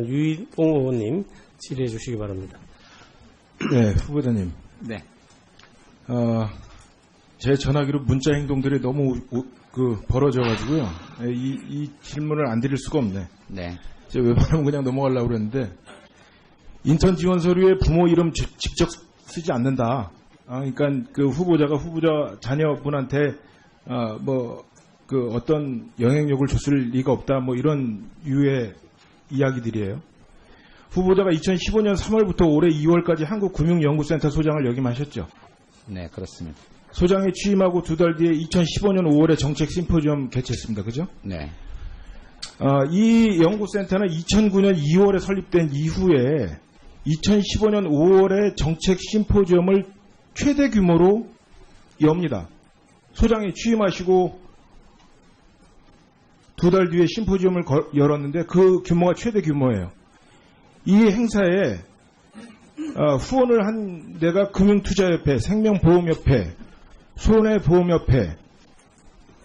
유인홍 의원님 질의해 주시기 바랍니다. 네, 후보자님. 네. 제 전화기로 문자 행동들이 너무 벌어져가지고요. 이 질문을 안 드릴 수가 없네. 네. 제가 웬만하면 그냥 넘어가려고 그랬는데, 인턴 지원 서류에 부모 이름 직접 쓰지 않는다. 그러니까 그 후보자가 후보자 자녀분한테 어떤 영향력을 줬을 리가 없다. 뭐 이런 유의 이야기들이에요. 후보자가 2015년 3월부터 올해 2월까지 한국금융연구센터 소장을 역임하셨죠. 네, 그렇습니다. 소장에 취임하고 두 달 뒤에 2015년 5월에 정책 심포지엄 개최했습니다. 그죠? 네. 이 연구센터는 2009년 2월에 설립된 이후에 2015년 5월에 정책 심포지엄을 최대 규모로 엽니다. 소장에 취임하시고 두 달 뒤에 심포지엄을 열었는데 그 규모가 최대 규모예요. 이 행사에 후원을 한 데가 금융투자협회, 생명보험협회, 손해보험협회,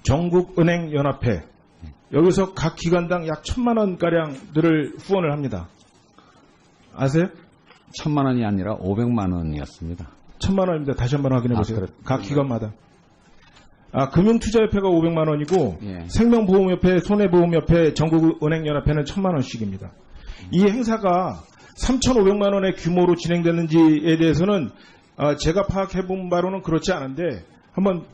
전국은행연합회, 여기서 각 기관당 약 1,000만 원가량들을 후원을 합니다. 아세요? 1,000만 원이 아니라 500만 원이었습니다. 1,000만 원입니다. 다시 한번 확인해 보세요. 그렇군요. 각 기관마다. 금융투자협회가 500만 원이고 예. 생명보험협회, 손해보험협회, 전국은행연합회는 1,000만 원씩입니다. 이 행사가 3,500만 원의 규모로 진행됐는지에 대해서는 제가 파악해본 바로는 그렇지 않은데 한번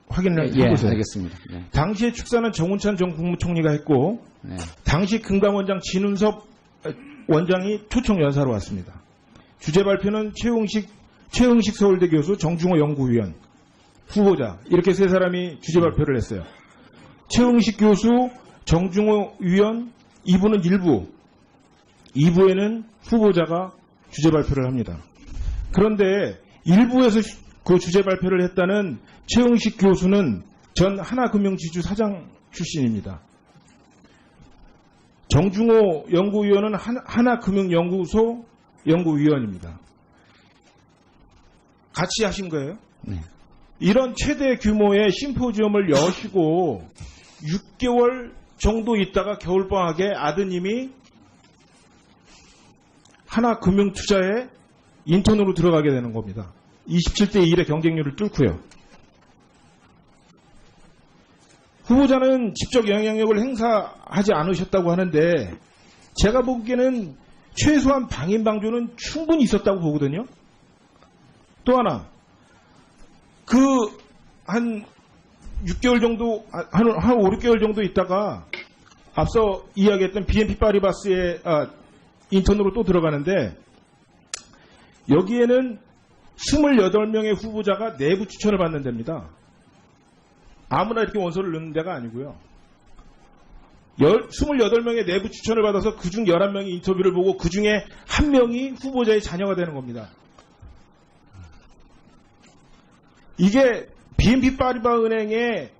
확인을 해보세요. 알겠습니다. 네. 당시에 축사는 정운찬 전 국무총리가 했고 네. 당시 금감원장 진운섭 원장이 초청 연사로 왔습니다. 주재 발표는 최응식 서울대 교수, 정중호 연구위원, 후보자 이렇게 세 사람이 주재 발표를 했어요. 최응식 교수, 정중호 위원, 이분은 2부에는 후보자가 주재 발표를 합니다. 그런데 1부에서 그 주재 발표를 했다는 최응식 교수는 전 하나금융지주 사장 출신입니다. 정중호 연구위원은 하나금융연구소 연구위원입니다. 같이 하신 거예요? 네. 이런 최대 규모의 심포지엄을 여시고 6개월 정도 있다가 겨울방학에 아드님이 하나금융투자에 인턴으로 들어가게 되는 겁니다. 27대 1의 경쟁률을 뚫고요. 후보자는 직접 영향력을 행사하지 않으셨다고 하는데 제가 보기에는 최소한 방임방조는 충분히 있었다고 보거든요. 또 하나, 한 6개월 정도, 한 5, 6개월 정도 있다가 앞서 이야기했던 BNP 파리바스의 인턴으로 또 들어가는데 여기에는 28명의 후보자가 내부 추천을 받는 데입니다. 아무나 이렇게 원서를 넣는 데가 아니고요. 28명의 내부 추천을 받아서 그중 11명이 인터뷰를 보고 그중에 1명이 후보자의 자녀가 되는 겁니다. 이게 BNP 파리바 은행의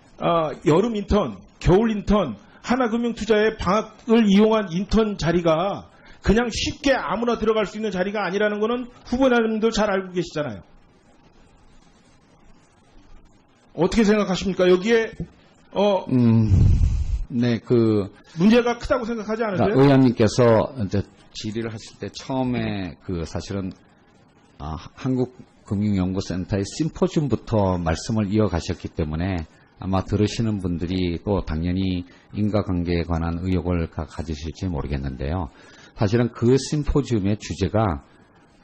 여름 인턴, 겨울 인턴, 하나금융투자의 방학을 이용한 인턴 자리가 그냥 쉽게 아무나 들어갈 수 있는 자리가 아니라는 것은 후보자님도 잘 알고 계시잖아요. 어떻게 생각하십니까? 여기에 네, 문제가 크다고 생각하지 않으세요? 의원님께서 이제 질의를 하실 때 처음에 사실은 한국금융연구센터의 심포지엄부터 말씀을 이어가셨기 때문에 아마 들으시는 분들이 또 당연히 인과관계에 관한 의혹을 가지실지 모르겠는데요. 사실은 그 심포지엄의 주제가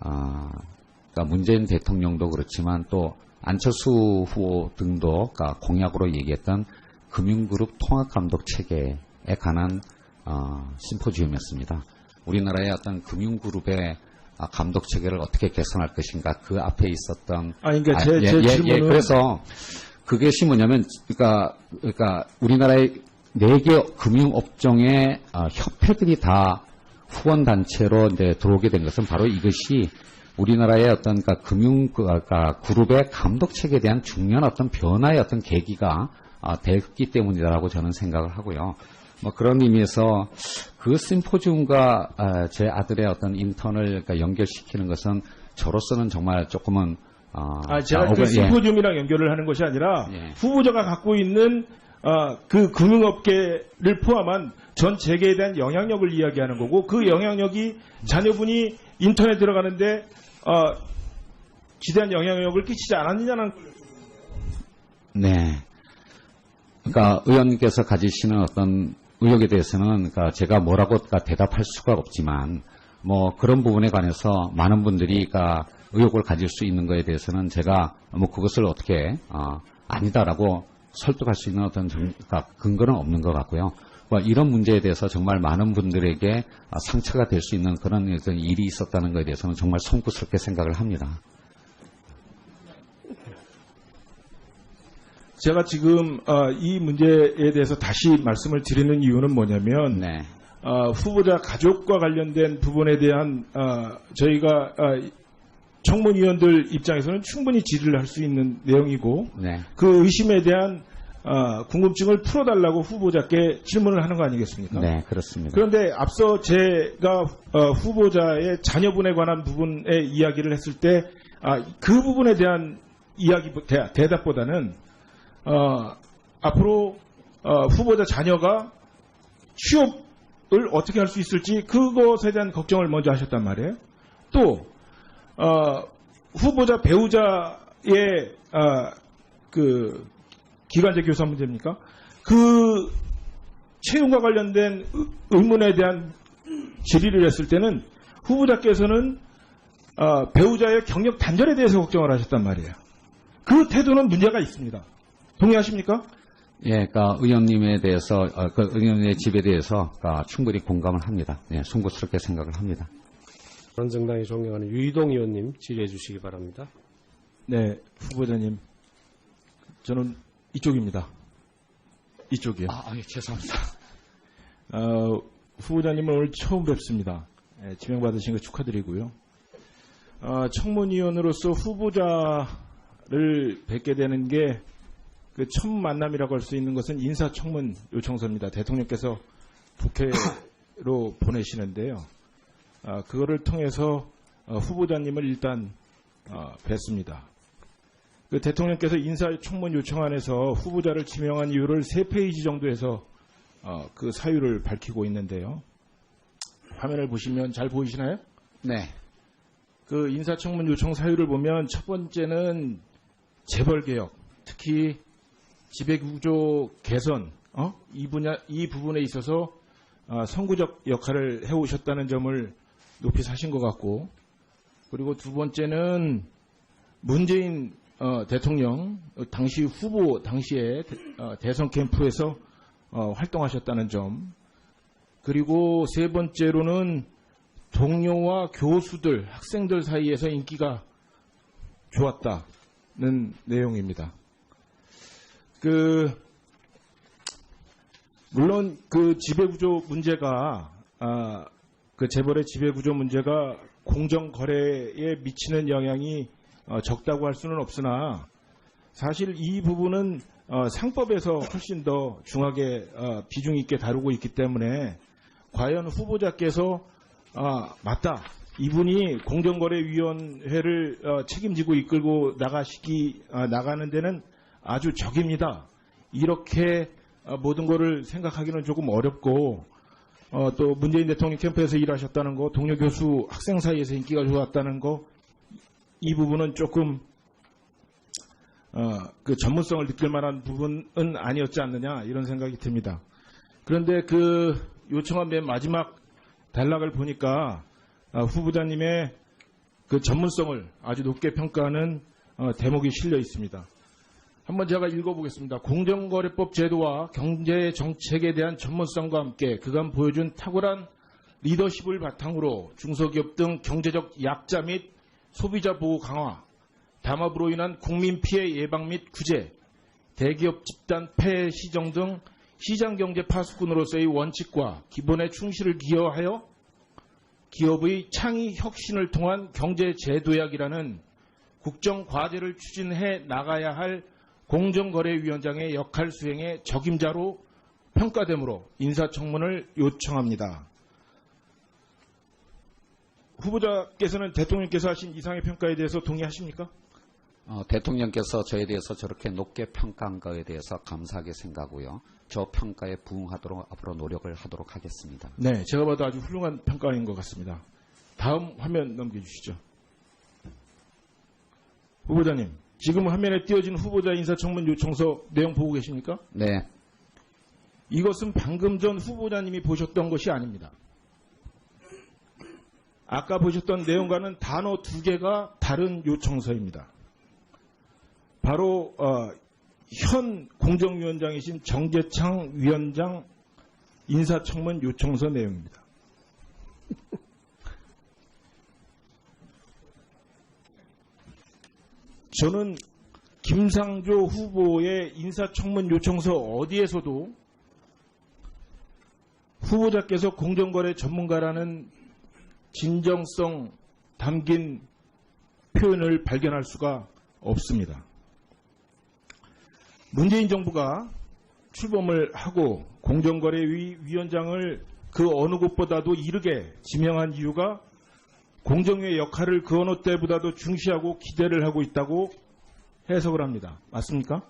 그러니까 문재인 대통령도 그렇지만 또 안철수 후보 등도 공약으로 얘기했던 금융그룹 통합감독체계에 관한 심포지엄이었습니다. 우리나라의 어떤 금융그룹의 감독체계를 어떻게 개선할 것인가 그 앞에 있었던 그러니까 제 질문은 그래서 그것이 뭐냐면 그러니까 우리나라의 4개 금융업종의 협회들이 다 후원 단체로 이제 들어오게 된 것은 바로 이것이 우리나라의 어떤 그룹의 감독 체계에 대한 중요한 어떤 변화의 어떤 계기가 됐기 때문이다라고 저는 생각을 하고요. 뭐 그런 의미에서 그 심포지엄과 제 아들의 어떤 인턴을 연결시키는 것은 저로서는 정말 조금은 제가 그 심포지엄이랑 연결을 하는 것이 아니라 후보자가 갖고 있는 그 금융업계를 포함한 전 재계에 대한 영향력을 이야기하는 거고, 그 영향력이 자녀분이 인턴에 들어가는데 지대한 영향력을 끼치지 않았느냐는. 네. 그러니까 의원님께서 가지시는 어떤 의혹에 대해서는 그러니까 제가 뭐라고 대답할 수가 없지만 뭐 그런 부분에 관해서 많은 분들이 그러니까 의혹을 가질 수 있는 것에 대해서는 제가 뭐 그것을 어떻게 아니다라고 설득할 수 있는 어떤 그러니까 근거는 없는 것 같고요. 이런 문제에 대해서 정말 많은 분들에게 상처가 될 수 있는 그런 일이 있었다는 것에 대해서는 정말 송구스럽게 생각을 합니다. 제가 지금 이 문제에 대해서 다시 말씀을 드리는 이유는 뭐냐면, 네. 후보자 가족과 관련된 부분에 대한 저희가 청문위원들 입장에서는 충분히 질의를 할 수 있는 내용이고, 네. 그 의심에 대한 궁금증을 풀어달라고 후보자께 질문을 하는 거 아니겠습니까? 네, 그렇습니다. 그런데 앞서 제가 후보자의 자녀분에 관한 부분에 이야기를 했을 때 그 부분에 대한 대답보다는 앞으로 후보자 자녀가 취업을 어떻게 할 수 있을지 그것에 대한 걱정을 먼저 하셨단 말이에요. 또 후보자 배우자의 그 기간제 교사 문제입니까? 그 채용과 관련된 의문에 대한 질의를 했을 때는 후보자께서는 배우자의 경력 단절에 대해서 걱정을 하셨단 말이에요. 그 태도는 문제가 있습니다. 동의하십니까? 예, 그러니까 의원님에 대해서 그 의원님의 집에 대해서 충분히 공감을 합니다. 예, 송구스럽게 생각을 합니다. 바른정당이 존경하는 유이동 의원님 질의해 주시기 바랍니다. 네, 후보자님, 저는 이쪽입니다. 이쪽이요. 예, 죄송합니다. 후보자님을 오늘 처음 뵙습니다. 지명받으신 거 축하드리고요. 청문위원으로서 후보자를 뵙게 되는 게 그 첫 만남이라고 할 수 있는 것은 인사청문 요청서입니다. 대통령께서 국회로 보내시는데요. 그거를 통해서 후보자님을 일단 뵙습니다. 그 대통령께서 인사청문 요청안에서 후보자를 지명한 이유를 3페이지 정도에서 그 사유를 밝히고 있는데요. 화면을 보시면 잘 보이시나요? 네. 그 인사청문 요청 사유를 보면 첫 번째는 재벌개혁, 특히 지배구조 개선, 이 부분에 있어서 선구적 역할을 해오셨다는 점을 높이 사신 것 같고, 그리고 두 번째는 문재인 대통령 당시 후보 당시에 대선 캠프에서 활동하셨다는 점, 그리고 세 번째로는 동료와 교수들, 학생들 사이에서 인기가 좋았다는 내용입니다. 물론 그 지배구조 문제가 그 재벌의 지배구조 문제가 공정거래에 미치는 영향이 적다고 할 수는 없으나, 사실 이 부분은 상법에서 훨씬 더 중하게 비중 있게 다루고 있기 때문에 과연 후보자께서 맞다, 이분이 공정거래위원회를 책임지고 이끌고 나가는 데는 아주 적입니다, 이렇게 모든 것을 생각하기는 조금 어렵고, 또 문재인 대통령 캠프에서 일하셨다는 거, 동료 교수 학생 사이에서 인기가 좋았다는 거, 이 부분은 조금 그 전문성을 느낄 만한 부분은 아니었지 않느냐, 이런 생각이 듭니다. 그런데 그 요청한 맨 마지막 단락을 보니까 후보자님의 그 전문성을 아주 높게 평가하는 대목이 실려 있습니다. 한번 제가 읽어보겠습니다. 공정거래법 제도와 경제 정책에 대한 전문성과 함께 그간 보여준 탁월한 리더십을 바탕으로 중소기업 등 경제적 약자 및 소비자 보호 강화, 담합으로 인한 국민 피해 예방 및 구제, 대기업 집단 폐해 시정 등 시장경제 파수꾼으로서의 원칙과 기본에 충실을 기여하여 기업의 창의 혁신을 통한 경제제도약이라는 국정과제를 추진해 나가야 할 공정거래위원장의 역할 수행의 적임자로 평가되므로 인사청문을 요청합니다. 후보자께서는 대통령께서 하신 이상의 평가에 대해서 동의하십니까? 대통령께서 저에 대해서 저렇게 높게 평가한 거에 대해서 감사하게 생각하고요. 저 평가에 부응하도록 앞으로 노력을 하도록 하겠습니다. 네, 제가 봐도 아주 훌륭한 평가인 것 같습니다. 다음 화면 넘겨주시죠. 후보자님, 지금 화면에 띄어진 후보자 인사청문 요청서 내용 보고 계십니까? 네, 이것은 방금 전 후보자님이 보셨던 것이 아닙니다. 아까 보셨던 내용과는 단어 2개가 다른 요청서입니다. 바로 현 공정위원장이신 정재창 위원장 인사청문 요청서 내용입니다. 저는 김상조 후보의 인사청문 요청서 어디에서도 후보자께서 공정거래 전문가라는 진정성 담긴 표현을 발견할 수가 없습니다. 문재인 정부가 출범을 하고 공정거래위 위원장을 그 어느 곳보다도 이르게 지명한 이유가 공정위의 역할을 그 어느 때보다도 중시하고 기대를 하고 있다고 해석을 합니다. 맞습니까?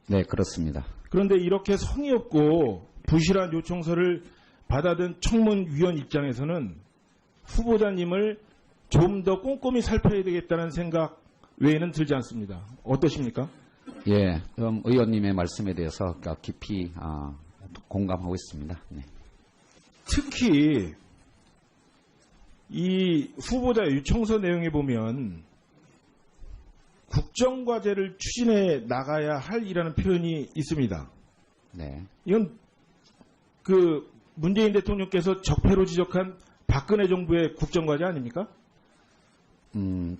네, 그렇습니다. 그런데 이렇게 성의 없고 부실한 요청서를 받아든 청문위원 입장에서는 후보자님을 좀 더 꼼꼼히 살펴야 되겠다는 생각 외에는 들지 않습니다. 어떠십니까? 예, 의원님의 말씀에 대해서 깊이 공감하고 있습니다. 네. 특히 이 후보자 요청서 내용에 보면 국정과제를 추진해 나가야 할이라는 표현이 있습니다. 네. 이건 그 문재인 대통령께서 적폐로 지적한 박근혜 정부의 국정과제 아닙니까?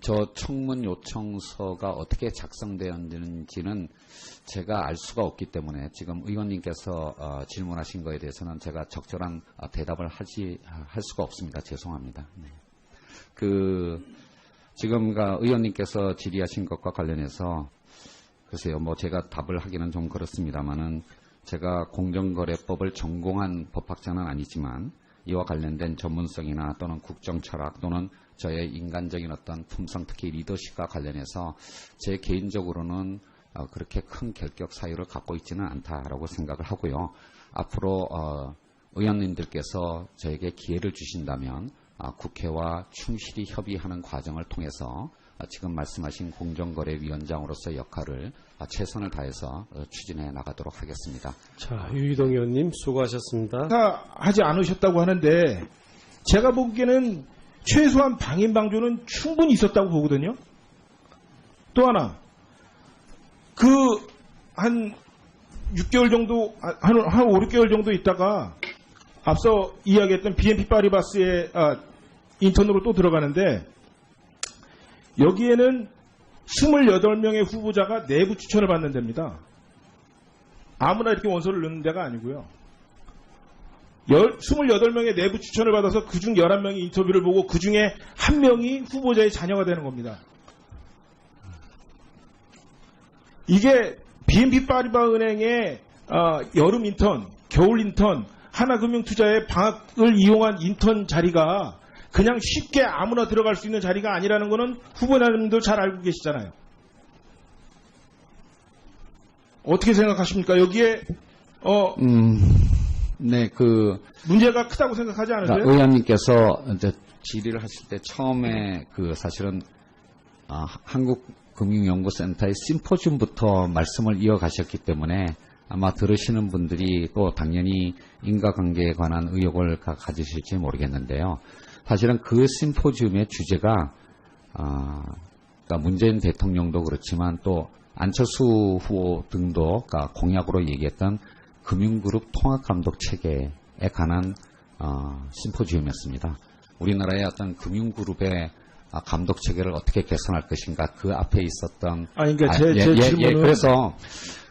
저 청문 요청서가 어떻게 작성되었는지는 제가 알 수가 없기 때문에 지금 의원님께서 질문하신 거에 대해서는 제가 적절한 대답을 할 수가 없습니다. 죄송합니다. 네. 지금 의원님께서 질의하신 것과 관련해서 글쎄요, 제가 답을 하기는 좀 그렇습니다만은 제가 공정거래법을 전공한 법학자는 아니지만 이와 관련된 전문성이나 또는 국정 철학 또는 저의 인간적인 어떤 품성, 특히 리더십과 관련해서 제 개인적으로는 그렇게 큰 결격 사유를 갖고 있지는 않다라고 생각을 하고요. 앞으로 의원님들께서 저에게 기회를 주신다면 국회와 충실히 협의하는 과정을 통해서 지금 말씀하신 공정거래위원장으로서의 역할을 최선을 다해서 추진해 나가도록 하겠습니다. 자, 유희동 의원님 수고하셨습니다. 하지 않으셨다고 하는데 제가 보기에는 최소한 방임방조는 충분히 있었다고 보거든요. 또 하나, 한 6개월 정도, 한 5, 6개월 정도 있다가 앞서 이야기했던 BNP 파리바스의 인턴으로 또 들어가는데 여기에는 28명의 후보자가 내부 추천을 받는 데입니다. 아무나 이렇게 원서를 넣는 데가 아니고요. 28명의 내부 추천을 받아서 그중 11명이 인터뷰를 보고 그중에 1명이 후보자의 자녀가 되는 겁니다. 이게 BNP 파리바 은행의 여름 인턴, 겨울 인턴, 하나금융투자의 방학을 이용한 인턴 자리가 그냥 쉽게 아무나 들어갈 수 있는 자리가 아니라는 것은 후보자님도 잘 알고 계시잖아요. 어떻게 생각하십니까? 여기에 네, 문제가 크다고 생각하지 않으세요? 의원님께서 이제 질의를 하실 때 처음에 사실은 한국금융연구센터의 심포지움부터 말씀을 이어가셨기 때문에 아마 들으시는 분들이 또 당연히 인과관계에 관한 의혹을 가지실지 모르겠는데요. 사실은 그 심포지움의 주제가 그러니까 문재인 대통령도 그렇지만 또 안철수 후보 등도 공약으로 얘기했던 금융그룹 통합감독 체계에 관한 심포지움이었습니다. 우리나라의 어떤 금융그룹의 감독 체계를 어떻게 개선할 것인가 그 앞에 있었던 그러니까 제 질문은 그래서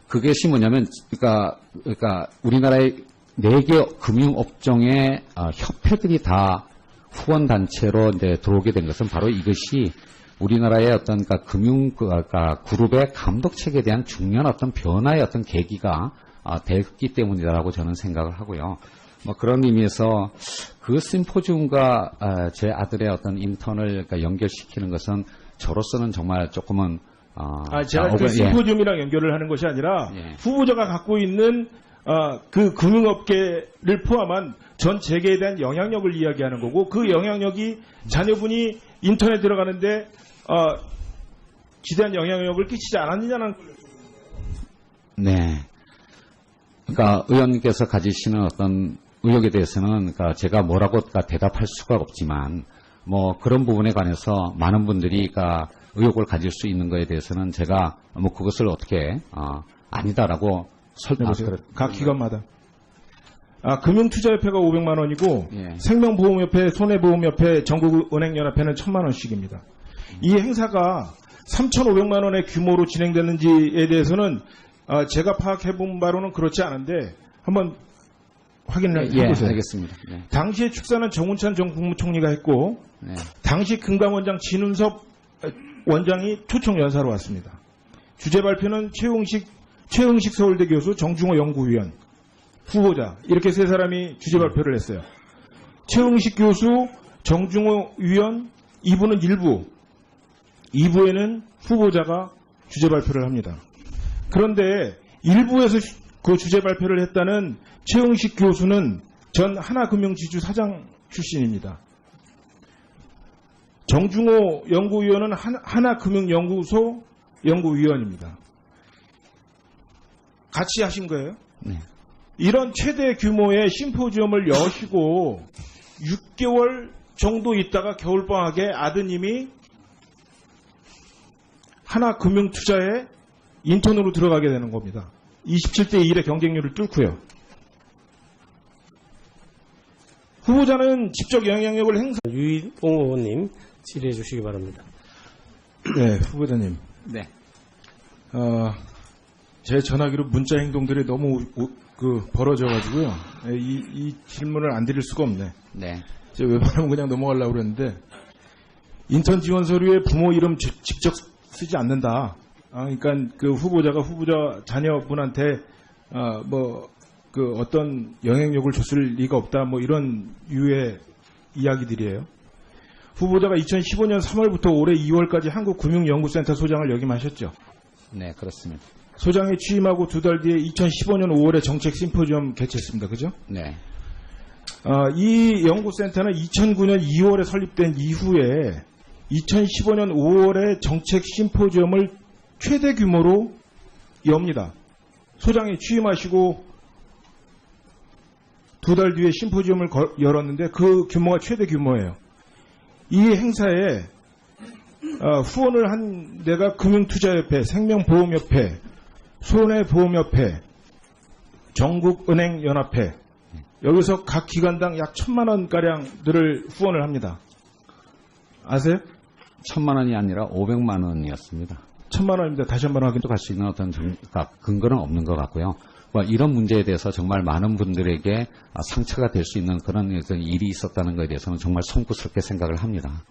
그것이 뭐냐면 그러니까 우리나라의 4개 금융업종의 협회들이 다 후원 단체로 이제 들어오게 된 것은 바로 이것이 우리나라의 어떤 금융 그룹의 감독 체계에 대한 중요한 어떤 변화의 어떤 계기가 됐기 때문이라고 저는 생각을 하고요. 그런 의미에서 그 심포지움과 제 아들의 어떤 인턴을 연결시키는 것은 저로서는 정말 조금은 제가 그 심포지움이랑 연결을 하는 것이 아니라 예. 후보자가 갖고 있는 그 금융업계를 포함한 전 재계에 대한 영향력을 이야기하는 거고, 그 영향력이 자녀분이 인터넷 들어가는데 지대한 영향력을 끼치지 않았느냐는. 네. 그러니까 의원님께서 가지시는 어떤 의혹에 대해서는 그러니까 제가 뭐라고 대답할 수가 없지만, 뭐 그런 부분에 관해서 많은 분들이 그러니까 의혹을 가질 수 있는 것에 대해서는 제가 뭐 그것을 어떻게 아니다라고 설명해보세요. 각 기관마다. 금융투자협회가 500만 원이고 예. 생명보험협회, 손해보험협회, 전국은행연합회는 1000만 원씩입니다. 이 행사가 3,500만 원의 규모로 진행됐는지에 대해서는 제가 파악해본 바로는 그렇지 않은데 한번 확인을 해보세요. 알겠습니다. 네. 당시의 축사는 정운찬 전 국무총리가 했고, 네. 당시 금감원장 진운섭 원장이 초청 연사로 왔습니다. 주재 발표는 최흥식 서울대 교수, 정중호 연구위원, 후보자, 이렇게 세 사람이 주재 발표를 했어요. 최흥식 교수, 정중호 위원, 2부는 1부, 2부에는 후보자가 주재 발표를 합니다. 그런데 1부에서 그 주재 발표를 했다는 최흥식 교수는 전 하나금융지주 사장 출신입니다. 정중호 연구위원은 하나금융연구소 연구위원입니다. 같이 하신 거예요? 네. 이런 최대 규모의 심포지엄을 여시고 6개월 정도 있다가 겨울방학에 아드님이 하나금융투자에 인턴으로 들어가게 되는 겁니다. 27대 1의 경쟁률을 뚫고요. 후보자는 직접 영향력을 유이동 의원님 질의해 주시기 바랍니다. 네, 후보자님. 네. 제 전화기로 문자 행동들이 너무 벌어져가지고요. 이 질문을 안 드릴 수가 없네. 네. 제가 웬만하면 그냥 넘어가려고 그랬는데, 인턴 지원 서류에 부모 이름 직접 쓰지 않는다. 그러니까 그 후보자가 후보자 자녀분한테 어떤 영향력을 줬을 리가 없다. 뭐 이런 유의 이야기들이에요. 후보자가 2015년 3월부터 올해 2월까지 한국금융연구센터 소장을 역임하셨죠. 네, 그렇습니다. 소장에 취임하고 2달 뒤에 2015년 5월에 정책 심포지엄 개최했습니다. 그죠? 네. 이 연구센터는 2009년 2월에 설립된 이후에 2015년 5월에 정책 심포지엄을 최대 규모로 엽니다. 소장이 취임하시고 2달 뒤에 심포지엄을 열었는데 그 규모가 최대 규모예요. 이 행사에 후원을 한 데가 금융투자협회, 생명보험협회, 손해보험협회, 전국은행연합회, 여기서 각 기관당 약 1000만 원가량들을 후원을 합니다. 아세요? 1000만 원이 아니라 500만 원이었습니다. 1000만 원입니다. 다시 한번 확인. 또 갈 수 있는 어떤 근거는 없는 것 같고요. 이런 문제에 대해서 정말 많은 분들에게 상처가 될 수 있는 그런 일이 있었다는 것에 대해서는 정말 송구스럽게 생각을 합니다.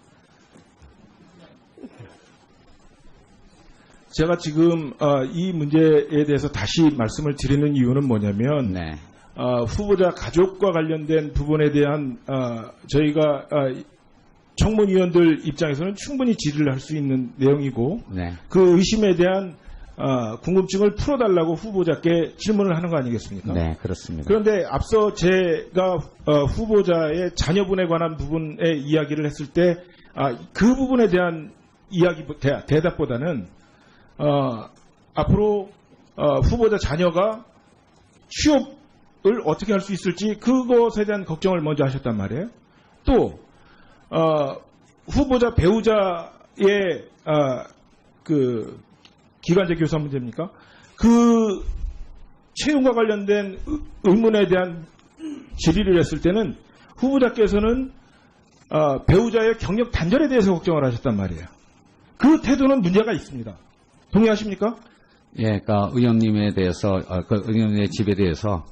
제가 지금 이 문제에 대해서 다시 말씀을 드리는 이유는 뭐냐면, 네. 후보자 가족과 관련된 부분에 대한 저희가 청문위원들 입장에서는 충분히 질의를 할 수 있는 내용이고, 네. 그 의심에 대한 궁금증을 풀어달라고 후보자께 질문을 하는 거 아니겠습니까? 네, 그렇습니다. 그런데 앞서 제가 후보자의 자녀분에 관한 부분의 이야기를 했을 때 그 부분에 대한 대답보다는 앞으로 후보자 자녀가 취업을 어떻게 할 수 있을지 그것에 대한 걱정을 먼저 하셨단 말이에요. 또 후보자 배우자의 그 기간제 교사 문제입니까? 그 채용과 관련된 의문에 대한 질의를 했을 때는 후보자께서는 배우자의 경력 단절에 대해서 걱정을 하셨단 말이에요. 그 태도는 문제가 있습니다. 동의하십니까? 예, 그러니까 의원님에 대해서, 그 의원님의 집에 대해서,